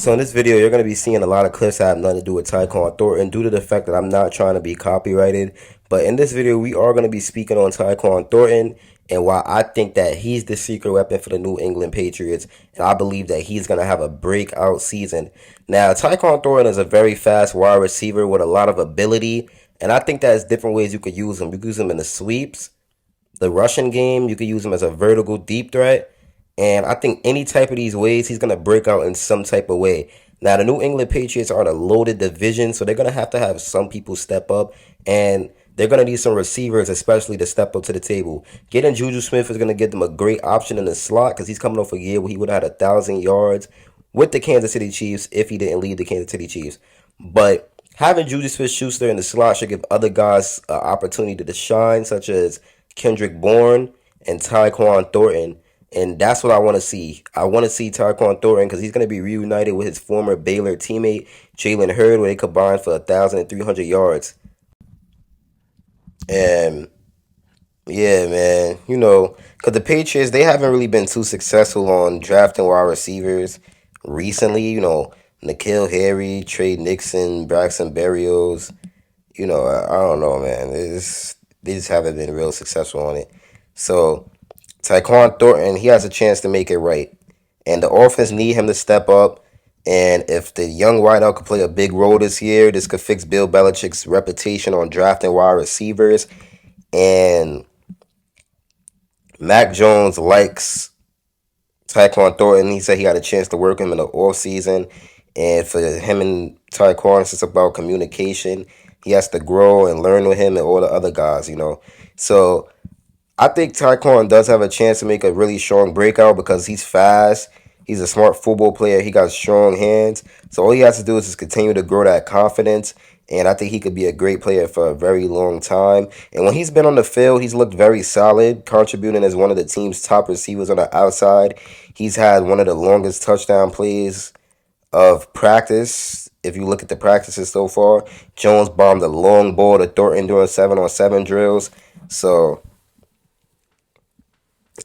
So in this video, you're going to be seeing a lot of clips that have nothing to do with Tyquan Thornton due to the fact that I'm not trying to be copyrighted. But in this video, we are going to be speaking on Tyquan Thornton and why I think that he's the secret weapon for the New England Patriots. And I believe that he's going to have a breakout season. Now, Tyquan Thornton is a very fast wide receiver with a lot of ability. And I think there's different ways you could use him. You could use him in the sweeps, the rushing game. You could use him as a vertical deep threat. And I think any type of these ways, he's going to break out in some type of way. Now, the New England Patriots are in a loaded division, so they're going to have some people step up. And they're going to need some receivers, especially to step up to the table. Getting Juju Smith is going to give them a great option in the slot because he's coming off a year where he would have had 1,000 yards with the Kansas City Chiefs if he didn't lead the Kansas City Chiefs. But having Juju Smith-Schuster in the slot should give other guys an opportunity to shine, such as Kendrick Bourne and Tyquan Thornton. And that's what I want to see. I want to see Tyquan Thornton because he's going to be reunited with his former Baylor teammate, Jalen Hurd, where they combined for 1,300 yards. And yeah, man, because the Patriots, they haven't really been too successful on drafting wide receivers recently. N'Keal Harry, Trey Nixon, Braxton Berrios. I don't know, man. They just haven't been real successful on it. So Tyquan Thornton, he has a chance to make it right. And the offense need him to step up. And if the young wideout could play a big role this year, this could fix Bill Belichick's reputation on drafting wide receivers. And Mac Jones likes Tyquan Thornton. He said he had a chance to work him in the offseason. And for him and Tyquan, it's just about communication. He has to grow and learn with him and all the other guys. So I think Tyquan does have a chance to make a really strong breakout because he's fast. He's a smart football player. He got strong hands. So all he has to do is just continue to grow that confidence. And I think he could be a great player for a very long time. And when he's been on the field, he's looked very solid, contributing as one of the team's top receivers on the outside. He's had one of the longest touchdown plays of practice. If you look at the practices so far, Jones bombed a long ball to Thornton during 7-on-7 drills. So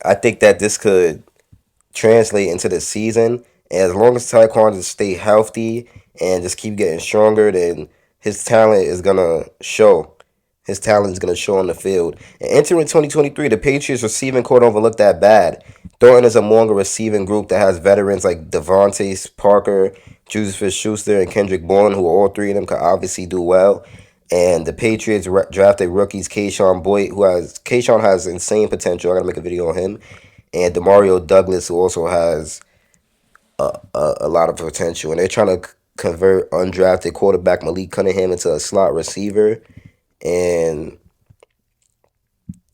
I think that this could translate into the season. And as long as Tyquan just stay healthy and just keep getting stronger, then his talent is gonna show. His talent is gonna show on the field. And entering 2023, the Patriots receiving core don't look that bad. Thornton is among a receiving group that has veterans like Devontae Parker, Juju Smith-Schuster, and Kendrick Bourne, who all three of them could obviously do well. And the Patriots drafted rookies Keyshawn Boyd, Keyshawn has insane potential. I gotta make a video on him, and Demario Douglas, who also has a lot of potential. And they're trying to convert undrafted quarterback Malik Cunningham into a slot receiver, and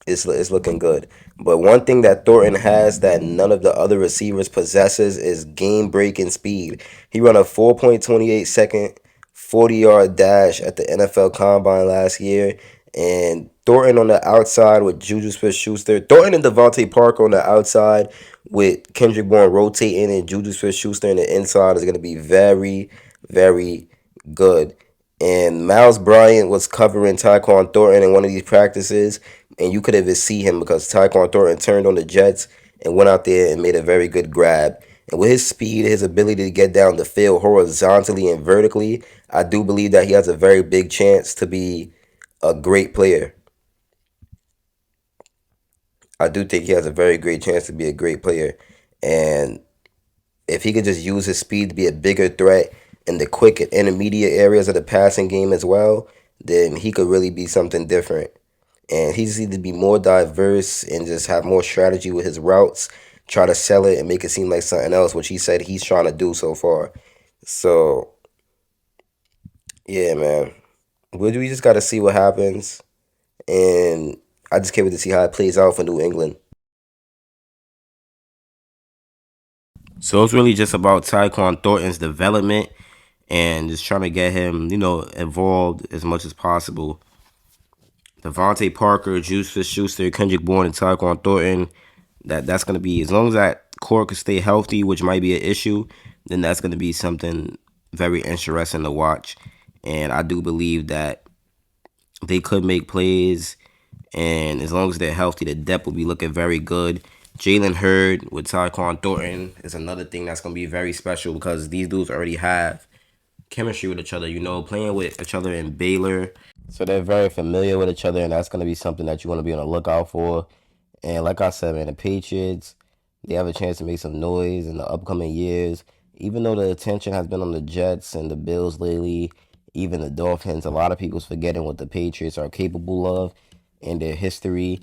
it's looking good. But one thing that Thornton has that none of the other receivers possesses is game-breaking speed. He ran a 4.28-second 40-yard dash at the NFL Combine last year. And Thornton on the outside with Juju Smith-Schuster. Thornton and Devontae Parker on the outside with Kendrick Bourne rotating and Juju Smith-Schuster in the inside is going to be very, very good. And Miles Bryant was covering Tyquan Thornton in one of these practices, and you could even see him because Tyquan Thornton turned on the Jets and went out there and made a very good grab. And with his speed, his ability to get down the field horizontally and vertically, I do believe that he has a very big chance to be a great player. I do think he has a very great chance to be a great player. And if he could just use his speed to be a bigger threat in the quick and intermediate areas of the passing game as well, then he could really be something different. And he just needs to be more diverse and just have more strategy with his routes, try to sell it and make it seem like something else, which he said he's trying to do so far. So, yeah, man. We just got to see what happens. And I just can't wait to see how it plays out for New England. So it's really just about Tyquan Thornton's development and just trying to get him, involved as much as possible. Devontae Parker, Juice Schuster, Kendrick Bourne, and Tyquan Thornton. That's going to be, as long as that core can stay healthy, which might be an issue, then that's going to be something very interesting to watch. And I do believe that they could make plays, and as long as they're healthy, the depth will be looking very good. Jalen Hurd with Tyquan Thornton is another thing that's gonna be very special because these dudes already have chemistry with each other. You know, playing with each other in Baylor, so they're very familiar with each other, and that's gonna be something that you want to be on the lookout for. And like I said, man, the Patriots, they have a chance to make some noise in the upcoming years. Even though the attention has been on the Jets and the Bills lately, even the Dolphins, a lot of people's forgetting what the Patriots are capable of and their history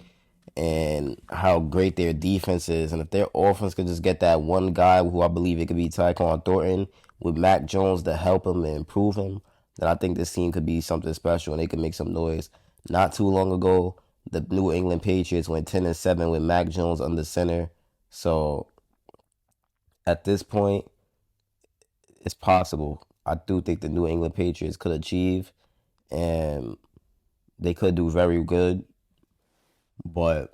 and how great their defense is. And if their offense could just get that one guy who I believe it could be Tyquan Thornton with Mac Jones to help him and improve him, then I think this team could be something special and they could make some noise. Not too long ago, the New England Patriots went 10-7 with Mac Jones under center. So at this point, it's possible. I do think the New England Patriots could achieve and they could do very good, but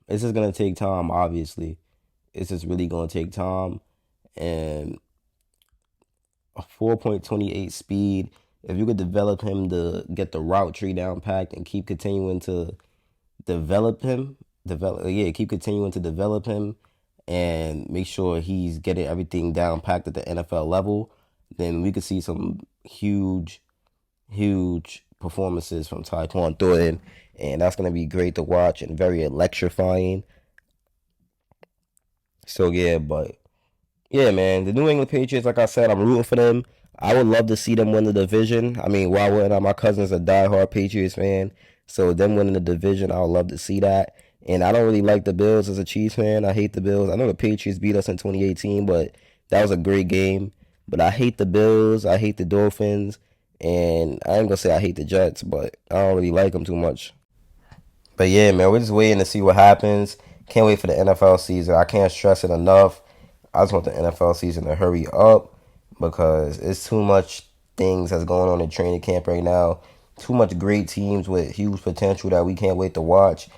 it's just gonna take time, obviously. It's just really gonna take time and a 4.28 speed. If you could develop him to get the route tree down packed and keep continuing to keep continuing to develop him and make sure he's getting everything down packed at the NFL level, then we could see some huge performances from Tyquan Thornton, and that's gonna be great to watch and very electrifying. So yeah, but yeah, man, the New England Patriots, like I said, I'm rooting for them. I would love to see them win the division. I mean, why wouldn't I? My cousin's a diehard Patriots fan, so them winning the division, I would love to see that. And I don't really like the Bills as a Chiefs fan. I hate the Bills. I know the Patriots beat us in 2018, but that was a great game. But I hate the Bills. I hate the Dolphins, and I ain't gonna say I hate the Jets, but I don't really like them too much. But yeah, man, we're just waiting to see what happens. Can't wait for the NFL season. I can't stress it enough. I just want the NFL season to hurry up because it's too much things that's going on in training camp right now. Too much great teams with huge potential that we can't wait to watch.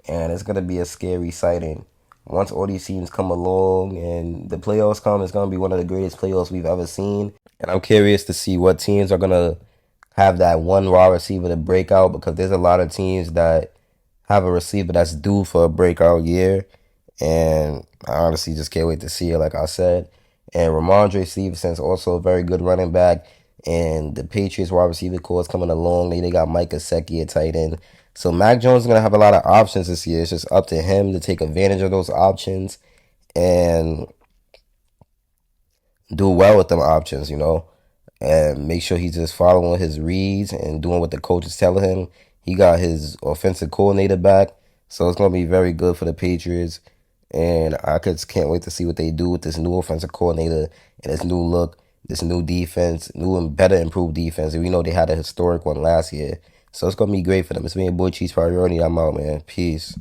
And it's going to be a scary sighting. Once all these teams come along and the playoffs come, it's going to be one of the greatest playoffs we've ever seen. And I'm curious to see what teams are going to have that one raw receiver to break out because there's a lot of teams that have a receiver that's due for a breakout year. And I honestly just can't wait to see it, like I said. And Ramondre Stevenson's also a very good running back. And the Patriots wide receiver core is coming along. They got Mike Gesicki at tight end. So Mac Jones is going to have a lot of options this year. It's just up to him to take advantage of those options and do well with them options, and make sure he's just following his reads and doing what the coach is telling him. He got his offensive coordinator back, so it's going to be very good for the Patriots. And I just can't wait to see what they do with this new offensive coordinator and this new look, this new defense, new and better improved defense. And we know they had a historic one last year. So it's going to be great for them. It's me and Boy Cheese Priority. I'm out, man. Peace.